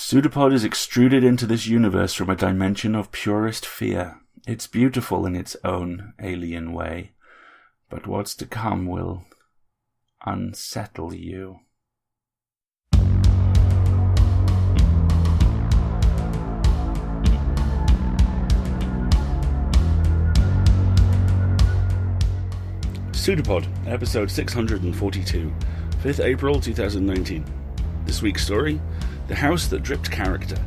Pseudopod is extruded into this universe from a dimension of purest fear. It's beautiful in its own alien way, but what's to come will unsettle you. Pseudopod, episode 642, 5th April 2019. This week's story, The House That Dripped Character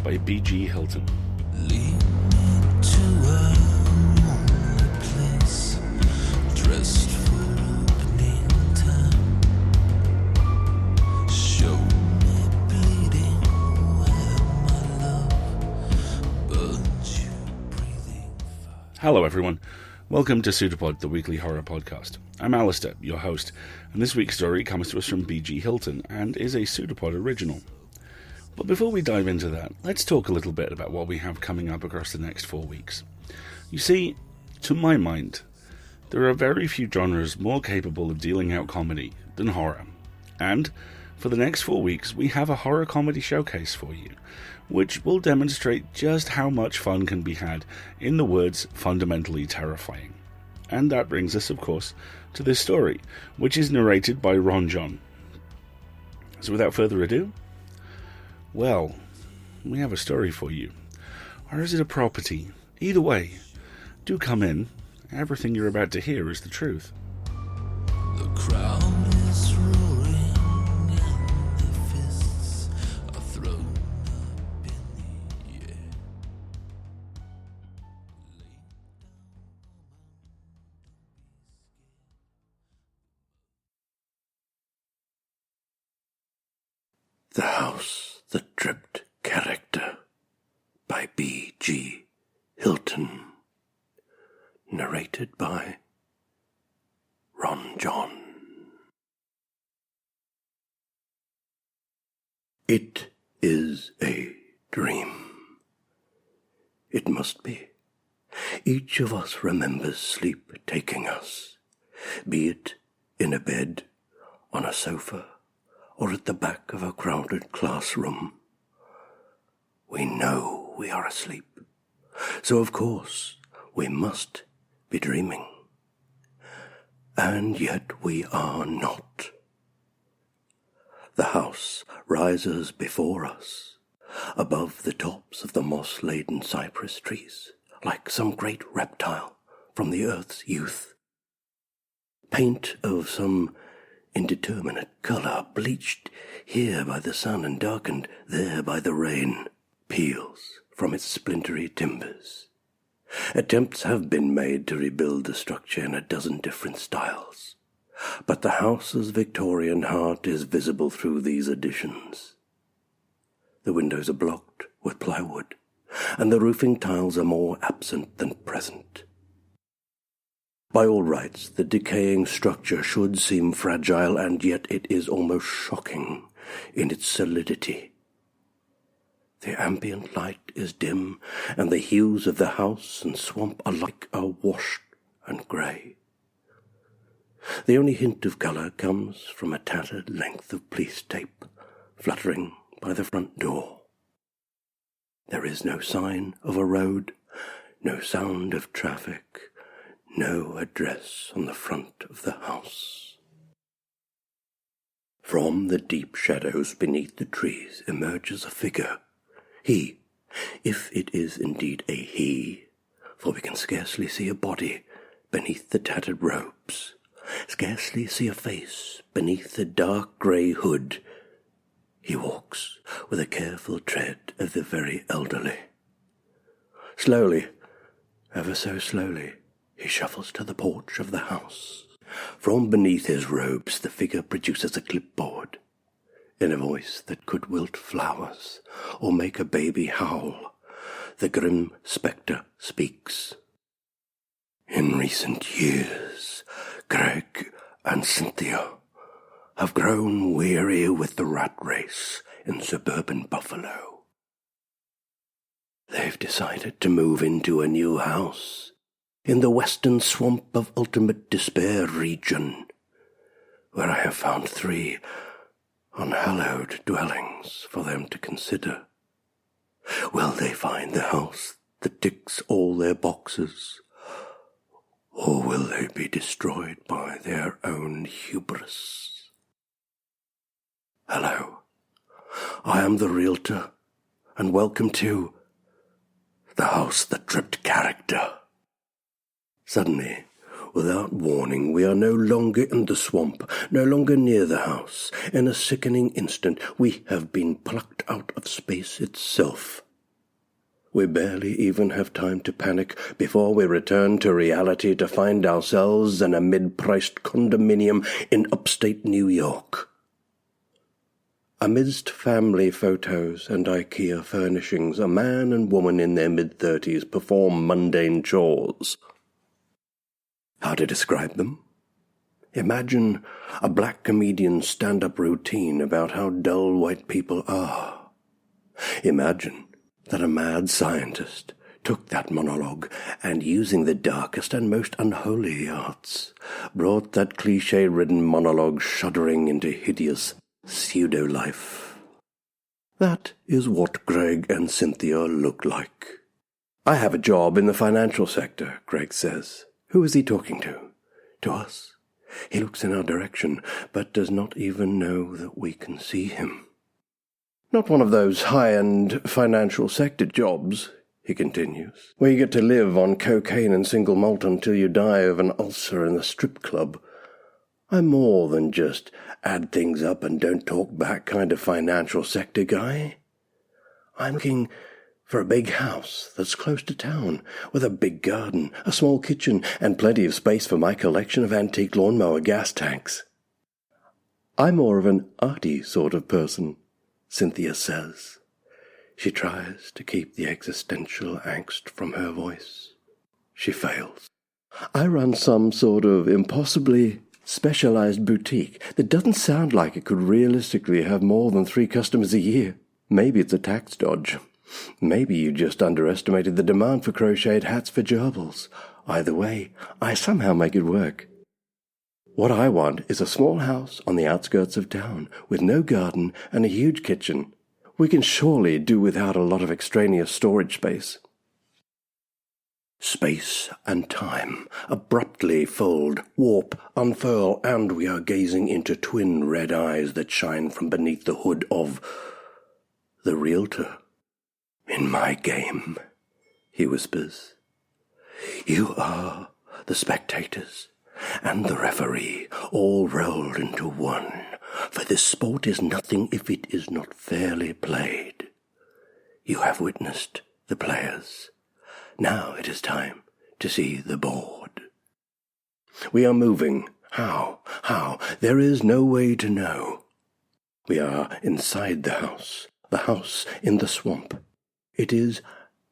by B.G. Hilton. Lead me to a lonely place, dressed for opening time. Show me bleeding where my love burns you breathing fire. Hello everyone, welcome to Pseudopod, the weekly horror podcast. I'm Alistair, your host, and this week's story comes to us from B.G. Hilton and is a Pseudopod original. But before we dive into that, let's talk a little bit about what we have coming up across the next 4 weeks. You see, to my mind, there are very few genres more capable of dealing out comedy than horror. And for the next 4 weeks, we have a horror comedy showcase for you, which will demonstrate just how much fun can be had in the words fundamentally terrifying. And that brings us, of course, to this story, which is narrated by Ron John. So without further ado, well, we have a story for you. Or is it a property? Either way, do come in. Everything you're about to hear is the truth. The crowd is roaring and the fists are thrown up in the air. The House That Dripped Character by B.G. Hilton. Narrated by Ron John. It is a dream. It must be. Each of us remembers sleep taking us, be it in a bed, on a sofa, or at the back of a crowded classroom. We know we are asleep, so of course we must be dreaming. And yet we are not. The house rises before us, above the tops of the moss-laden cypress trees, like some great reptile from the earth's youth. Paint of some indeterminate colour, bleached here by the sun and darkened there by the rain, peels from its splintery timbers. Attempts have been made to rebuild the structure in a dozen different styles, but the house's Victorian heart is visible through these additions. The windows are blocked with plywood, and the roofing tiles are more absent than present. By all rights, the decaying structure should seem fragile, and yet it is almost shocking in its solidity. The ambient light is dim, and the hues of the house and swamp alike are washed and grey. The only hint of colour comes from a tattered length of police tape fluttering by the front door. There is no sign of a road, no sound of traffic, no address on the front of the house. From the deep shadows beneath the trees emerges a figure. He, if it is indeed a he, for we can scarcely see a body beneath the tattered robes, scarcely see a face beneath the dark grey hood. He walks with a careful tread of the very elderly. Slowly, ever so slowly, he shuffles to the porch of the house. From beneath his robes the figure produces a clipboard. In a voice that could wilt flowers or make a baby howl, the grim spectre speaks. In recent years, Greg and Cynthia have grown weary with the rat race in suburban Buffalo. They've decided to move into a new house in the western swamp of ultimate despair region, where I have found 3 unhallowed dwellings for them to consider Will they find the house that ticks all their boxes? Or will they be destroyed by their own hubris? Hello, I am the realtor, and welcome to the house that tripped character. Suddenly, without warning, we are no longer in the swamp, no longer near the house. In a sickening instant, we have been plucked out of space itself. We barely even have time to panic before we return to reality to find ourselves in a mid-priced condominium in upstate New York. Amidst family photos and IKEA furnishings, a man and woman in their mid-30s perform mundane chores. How to describe them? Imagine a black comedian's stand-up routine about how dull white people are. Imagine that a mad scientist took that monologue and, using the darkest and most unholy arts, brought that cliché-ridden monologue shuddering into hideous pseudo-life. That is what Greg and Cynthia look like. I have a job in the financial sector, Greg says. Who is he talking to? To us. He looks in our direction, but does not even know that we can see him. Not one of those high-end financial sector jobs, he continues, where you get to live on cocaine and single malt until you die of an ulcer in the strip club. I'm more than just add things up and don't talk back kind of financial sector guy. I'm looking for a big house that's close to town, with a big garden, a small kitchen, and plenty of space for my collection of antique lawnmower gas tanks. I'm more of an arty sort of person, Cynthia says. She tries to keep the existential angst from her voice. She fails. I run some sort of impossibly specialized boutique that doesn't sound like it could realistically have more than 3 customers a year. Maybe it's a tax dodge. Maybe you just underestimated the demand for crocheted hats for gerbils. Either way, I somehow make it work. What I want is a small house on the outskirts of town, with no garden and a huge kitchen. We can surely do without a lot of extraneous storage space. Space and time abruptly fold, warp, unfurl, and we are gazing into twin red eyes that shine from beneath the hood of the realtor. In my game, he whispers. You are the spectators and the referee, all rolled into one, for this sport is nothing if it is not fairly played. You have witnessed the players. Now it is time to see the board. We are moving. How? There is no way to know. We are inside the house in the swamp. It is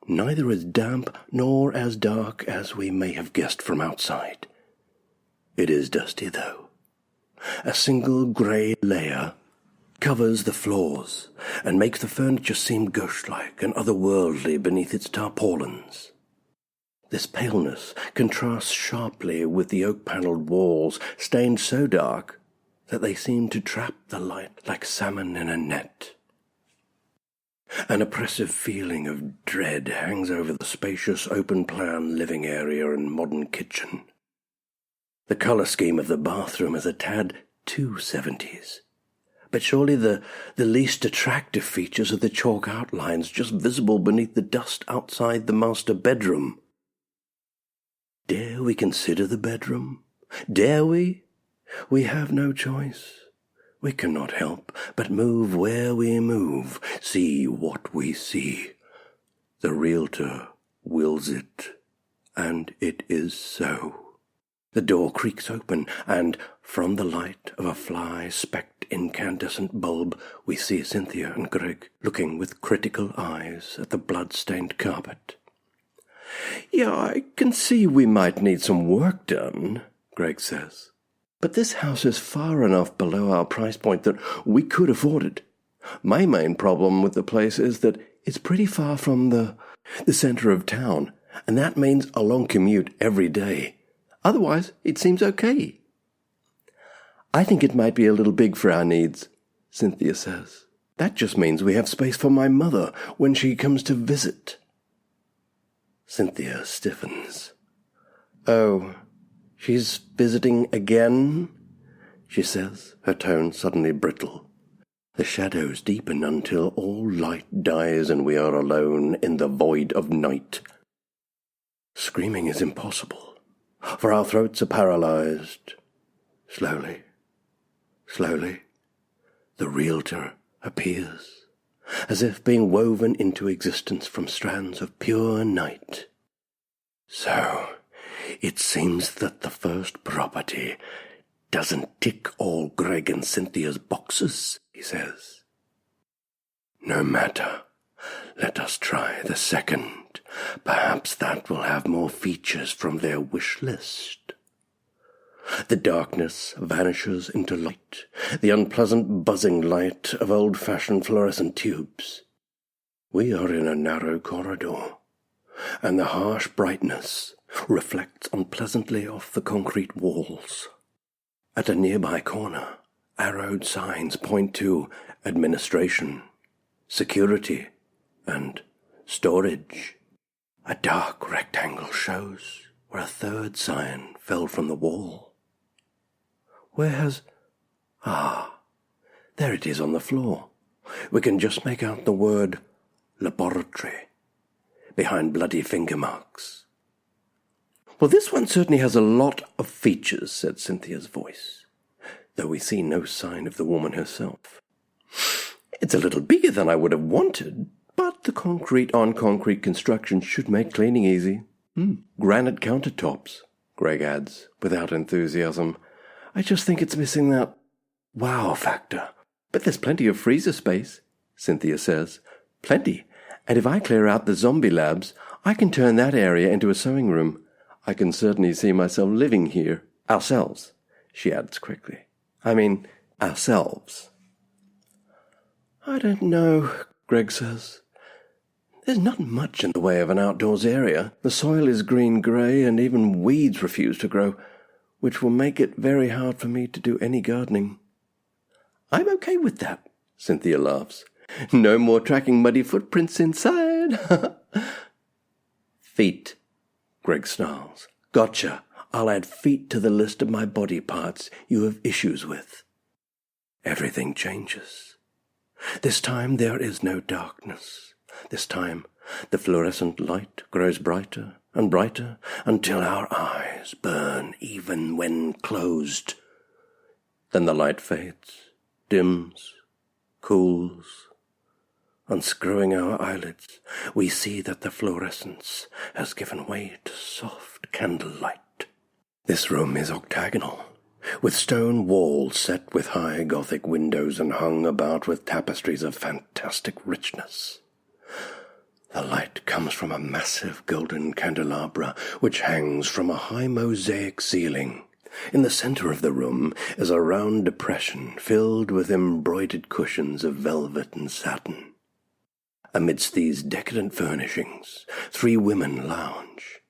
neither as damp nor as dark as we may have guessed from outside. It is dusty, though. A single grey layer covers the floors and makes the furniture seem ghost-like and otherworldly beneath its tarpaulins. This paleness contrasts sharply with the oak-panelled walls, stained so dark that they seem to trap the light like salmon in a net. An oppressive feeling of dread hangs over the spacious open-plan living area and modern kitchen. The colour scheme of the bathroom is a tad too 70s. But surely the least attractive features are the chalk outlines just visible beneath the dust outside the master bedroom. Dare we consider the bedroom? Dare we? We have no choice. We cannot help but move where we move, see what we see. The realtor wills it, and it is so. The door creaks open, and from the light of a fly-specked incandescent bulb, we see Cynthia and Greg looking with critical eyes at the blood-stained carpet. Yeah, I can see we might need some work done, Greg says. But this house is far enough below our price point that we could afford it. My main problem with the place is that it's pretty far from the center of town, and that means a long commute every day. Otherwise, it seems okay. I think it might be a little big for our needs, Cynthia says. That just means we have space for my mother when she comes to visit. Cynthia stiffens. Oh, she's visiting again? She says, her tone suddenly brittle. The shadows deepen until all light dies and we are alone in the void of night. Screaming is impossible, for our throats are paralyzed. Slowly, slowly, the realtor appears, as if being woven into existence from strands of pure night. So, it seems that the first property doesn't tick all Greg and Cynthia's boxes, he says. No matter. Let us try the second. Perhaps that will have more features from their wish list. The darkness vanishes into light, the unpleasant buzzing light of old-fashioned fluorescent tubes. We are in a narrow corridor, and the harsh brightness reflects unpleasantly off the concrete walls. At a nearby corner, arrowed signs point to administration, security, and storage. A dark rectangle shows where a third sign fell from the wall. Where has... there it is on the floor. We can just make out the word laboratory behind bloody finger marks. Well, this one certainly has a lot of features, said Cynthia's voice, though we see no sign of the woman herself. It's a little bigger than I would have wanted, but the concrete-on-concrete construction should make cleaning easy. Granite countertops, Greg adds, without enthusiasm. I just think it's missing that wow factor. But there's plenty of freezer space, Cynthia says. Plenty. And if I clear out the zombie labs, I can turn that area into a sewing room. I can certainly see myself living here. Ourselves, she adds quickly. I mean, ourselves. I don't know, Greg says. There's not much in the way of an outdoors area. The soil is green-grey and even weeds refuse to grow, which will make it very hard for me to do any gardening. I'm okay with that, Cynthia laughs. No more tracking muddy footprints inside. Feet, Greg snarls. Gotcha. I'll add feet to the list of my body parts you have issues with. Everything changes. This time there is no darkness. This time the fluorescent light grows brighter and brighter until our eyes burn even when closed. Then the light fades, dims, cools. Unscrewing our eyelids, we see that the fluorescence has given way to soft candlelight. This room is octagonal, with stone walls set with high Gothic windows and hung about with tapestries of fantastic richness. The light comes from a massive golden candelabra which hangs from a high mosaic ceiling. In the center of the room is a round depression filled with embroidered cushions of velvet and satin. Amidst these decadent furnishings, 3 women lounge.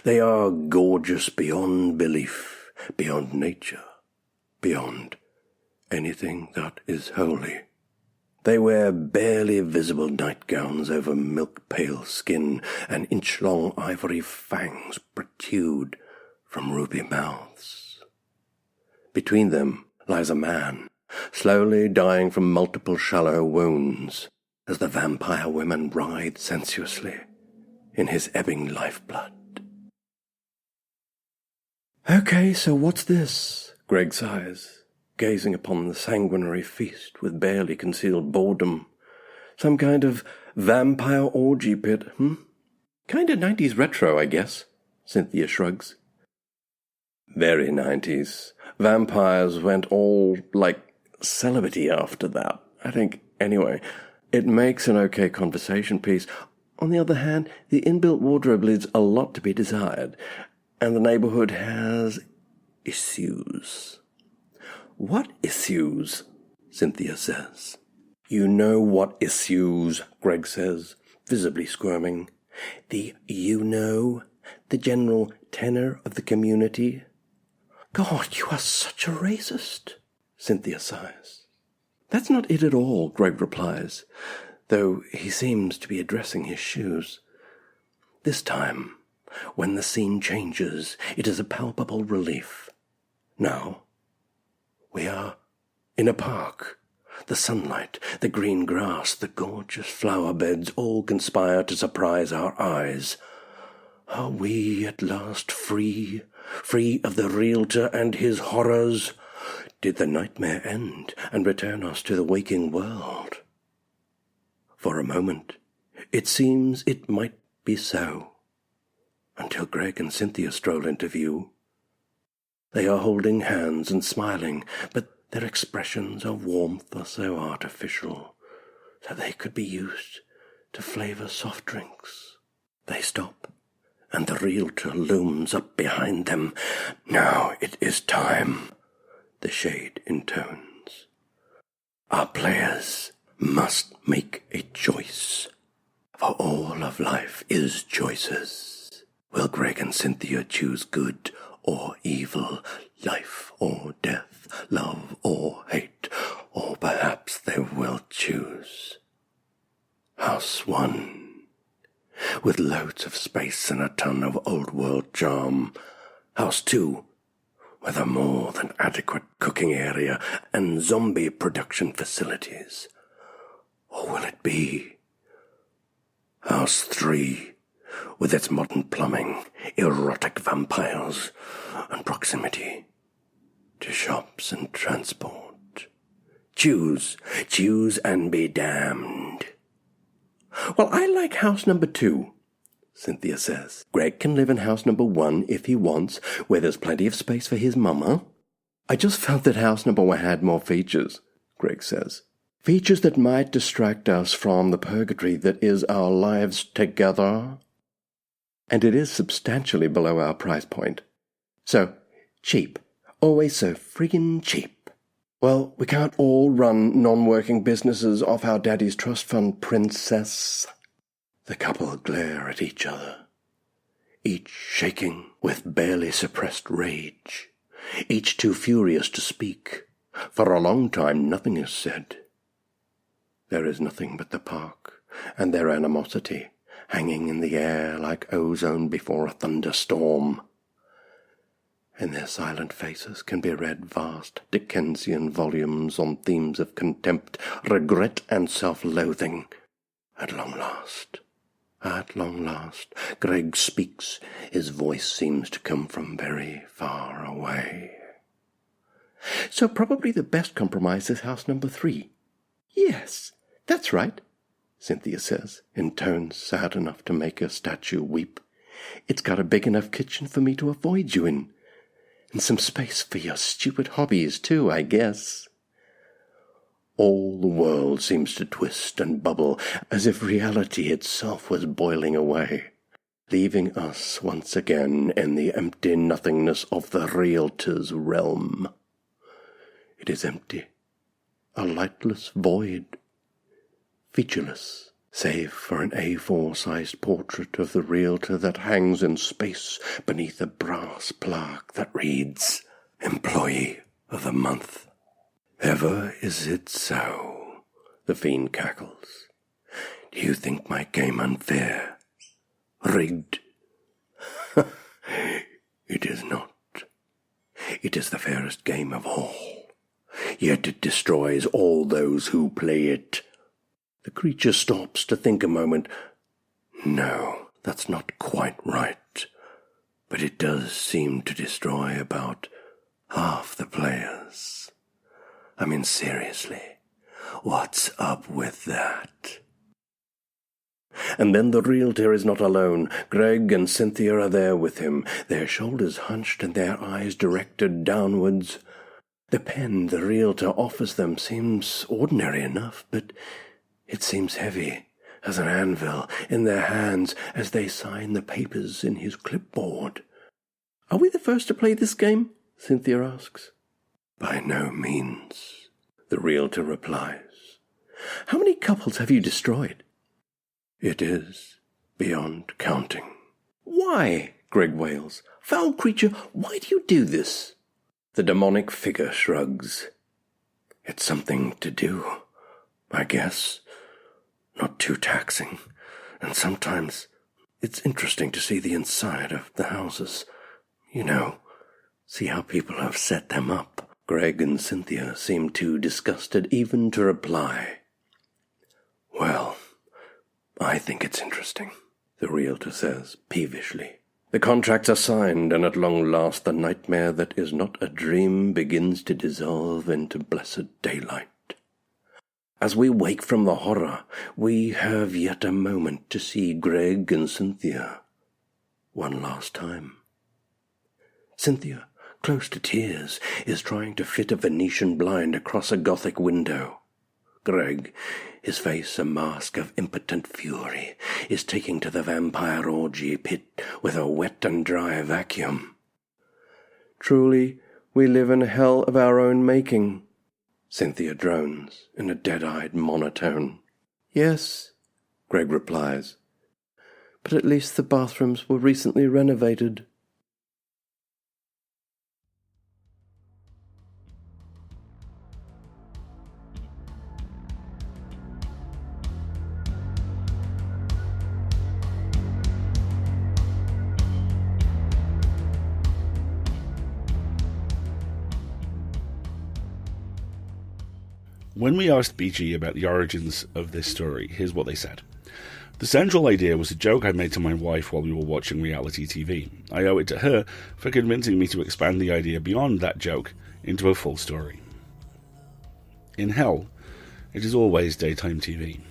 They are gorgeous beyond belief, beyond nature, beyond anything that is holy. They wear barely visible nightgowns over milk-pale skin, and inch-long ivory fangs protrude from ruby mouths. Between them lies a man, slowly dying from multiple shallow wounds, as the vampire women writhe sensuously in his ebbing lifeblood. Okay, so what's this? Greg sighs, gazing upon the sanguinary feast with barely concealed boredom. Some kind of vampire orgy pit, Kinda 90s retro, I guess, Cynthia shrugs. Very 90s. Vampires went all, celibacy after that, I think. Anyway, it makes an okay conversation piece. On the other hand, the inbuilt wardrobe leaves a lot to be desired, and the neighborhood has issues. What issues? Cynthia says. You know what issues, Greg says, visibly squirming. The the general tenor of the community. God, you are such a racist, Cynthia sighs. That's not it at all, Greg replies, though he seems to be addressing his shoes. This time, when the scene changes, it is a palpable relief. Now, we are in a park. The sunlight, the green grass, the gorgeous flower beds all conspire to surprise our eyes. Are we at last free? Free of the realtor and his horrors? Did the nightmare end and return us to the waking world? For a moment, it seems it might be so, until Greg and Cynthia stroll into view. They are holding hands and smiling, but their expressions of warmth are so artificial that they could be used to flavor soft drinks. They stop, and the realtor looms up behind them. Now it is time, the shade intones. Our players must make a choice, for all of life is choices. Will Greg and Cynthia choose good or evil, life or death, love or hate, or perhaps they will choose House 1, with loads of space and a ton of old-world charm. House 2, with a more than adequate cooking area and zombie production facilities. Or will it be House 3, with its modern plumbing, erotic vampires, and proximity to shops and transport? Choose and be damned. Well, I like house number 2, Cynthia says. Greg can live in house number 1 if he wants, where there's plenty of space for his mama. I just felt that house number 1 had more features, Greg says. Features that might distract us from the purgatory that is our lives together. And it is substantially below our price point. So, cheap. Always so friggin' cheap. Well, we can't all run non-working businesses off our daddy's trust fund, princess. The couple glare at each other, each shaking with barely suppressed rage, each too furious to speak. For a long time nothing is said. There is nothing but the park and their animosity, hanging in the air like ozone before a thunderstorm. In their silent faces can be read vast Dickensian volumes on themes of contempt, regret, and self-loathing. At long last, Greg speaks. His voice seems to come from very far away. So probably the best compromise is house number 3. Yes, that's right, Cynthia says, in tones sad enough to make her statue weep. It's got a big enough kitchen for me to avoid you in, and some space for your stupid hobbies too, I guess. All the world seems to twist and bubble as if reality itself was boiling away, leaving us once again in the empty nothingness of the realtor's realm. It is empty, a lightless void, featureless, save for an A4-sized portrait of the realtor that hangs in space beneath a brass plaque that reads, Employee of the Month. Ever is it so? The fiend cackles. Do you think my game unfair? Rigged? It is not. It is the fairest game of all. Yet it destroys all those who play it. The creature stops to think a moment. No, that's not quite right. But it does seem to destroy about half the players. I mean, seriously, what's up with that? And then the realtor is not alone. Greg and Cynthia are there with him, their shoulders hunched and their eyes directed downwards. The pen the realtor offers them seems ordinary enough, but it seems heavy as an anvil in their hands as they sign the papers in his clipboard. Are we the first to play this game? Cynthia asks. By no means, the realtor replies. How many couples have you destroyed? It is beyond counting. Why? Greg wails. Foul creature, why do you do this? The demonic figure shrugs. It's something to do, I guess. Not too taxing. And sometimes it's interesting to see the inside of the houses. You know, see how people have set them up. Greg and Cynthia seem too disgusted even to reply. Well, I think it's interesting, the realtor says peevishly. The contracts are signed, and at long last the nightmare that is not a dream begins to dissolve into blessed daylight. As we wake from the horror, we have yet a moment to see Greg and Cynthia one last time. Cynthia, close to tears, is trying to fit a Venetian blind across a Gothic window. Greg, his face a mask of impotent fury, is taking to the vampire orgy pit with a wet and dry vacuum. Truly, we live in a hell of our own making, Cynthia drones in a dead-eyed monotone. Yes, Greg replies, but at least the bathrooms were recently renovated. When we asked BG about the origins of this story, here's what they said. The central idea was a joke I made to my wife while we were watching reality TV. I owe it to her for convincing me to expand the idea beyond that joke into a full story. In hell, it is always daytime TV.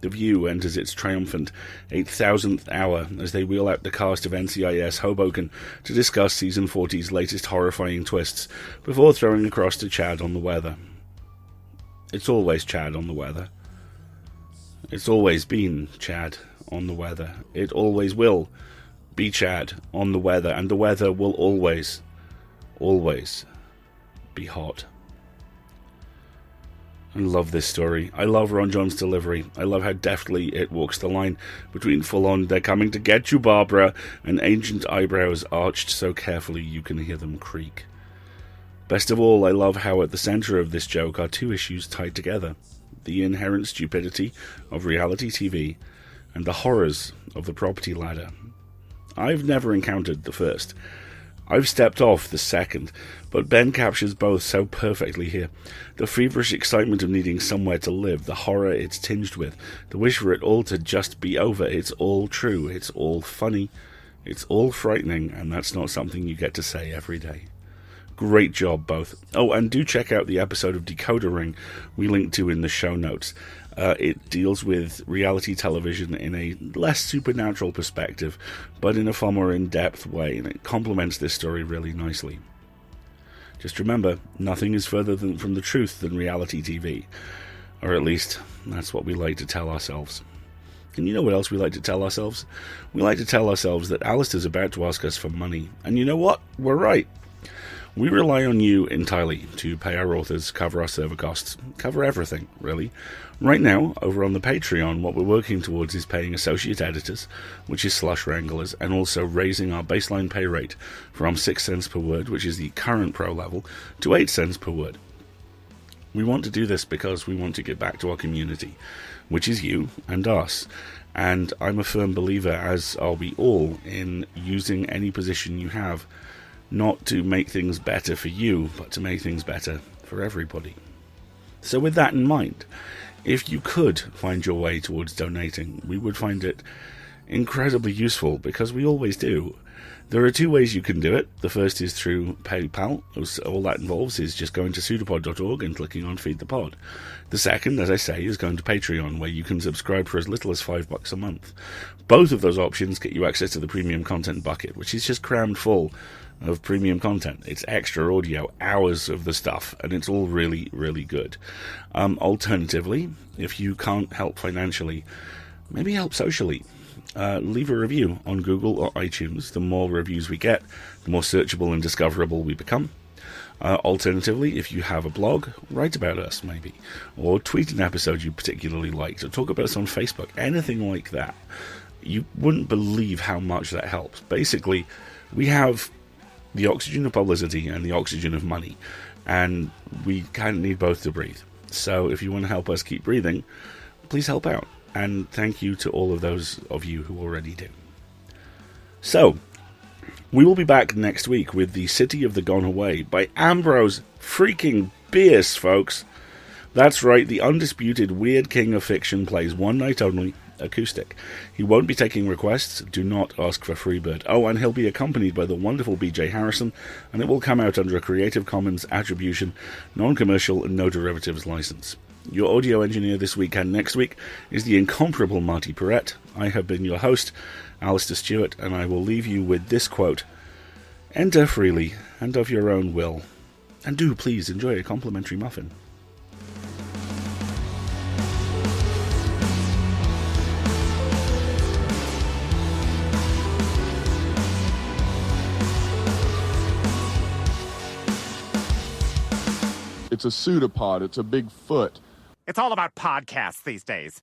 The View enters its triumphant 8,000th hour as they wheel out the cast of NCIS Hoboken to discuss Season 40's latest horrifying twists before throwing across to Chad on the weather. It's always Chad on the weather. It's always been Chad on the weather. It always will be Chad on the weather, and the weather will always, always be hot. I love this story. I love Ron John's delivery. I love how deftly it walks the line between full-on "they're coming to get you, Barbara" and ancient eyebrows arched so carefully you can hear them creak. Best of all, I love how at the centre of this joke are two issues tied together: the inherent stupidity of reality TV and the horrors of the property ladder. I've never encountered the first. I've stepped off the second, but Ben captures both so perfectly here. The feverish excitement of needing somewhere to live, the horror it's tinged with, the wish for it all to just be over. It's all true, it's all funny, it's all frightening, and that's not something you get to say every day. Great job, both. Oh, and do check out the episode of Decoder Ring we linked to in the show notes. It deals with reality television in a less supernatural perspective, but in a far more in-depth way, and it complements this story really nicely. Just remember, nothing is further from the truth than reality TV. Or at least, that's what we like to tell ourselves. And you know what else we like to tell ourselves? We like to tell ourselves that Alistair's about to ask us for money. And you know what? We're right. We rely on you entirely to pay our authors, cover our server costs, cover everything, really. Right now, over on the Patreon, what we're working towards is paying associate editors, which is Slush Wranglers, and also raising our baseline pay rate from 6 cents per word, which is the current pro level, to 8 cents per word. We want to do this because we want to give back to our community, which is you and us. And I'm a firm believer, as are we all, in using any position you have not to make things better for you, but to make things better for everybody. So with that in mind, if you could find your way towards donating, we would find it incredibly useful, because we always do. There are two ways you can do it. The first is through PayPal. All that involves is just going to pseudopod.org and clicking on Feed the Pod. The second, as I say, is going to Patreon, where you can subscribe for as little as $5 a month. Both of those options get you access to the premium content bucket, which is just crammed full of premium content. It's extra audio, hours of the stuff, and it's all really, really good. Alternatively, if you can't help financially, maybe help socially. Leave a review on Google or iTunes. The more reviews we get, the more searchable and discoverable we become. Alternatively, if you have a blog, write about us maybe, or tweet an episode you particularly liked, or talk about us on Facebook, anything like that. You wouldn't believe how much that helps. Basically, we have the oxygen of publicity and the oxygen of money. and we kind of need both to breathe. So if you want to help us keep breathing, please help out. And thank you to all of those of you who already do. So, we will be back next week with The City of the Gone Away by Ambrose freaking Bierce, folks. That's right, the undisputed Weird King of Fiction plays one night only, acoustic. He won't be taking requests, do not ask for Freebird. Oh, and he'll be accompanied by the wonderful BJ Harrison, and it will come out under a Creative Commons Attribution, Non-Commercial and No Derivatives license. Your audio engineer this week and next week is the incomparable Marty Perrette. I have been your host, Alistair Stewart, and I will leave you with this quote: "Enter freely and of your own will, and do please enjoy a complimentary muffin." It's a pseudopod. It's a big foot. It's all about podcasts these days.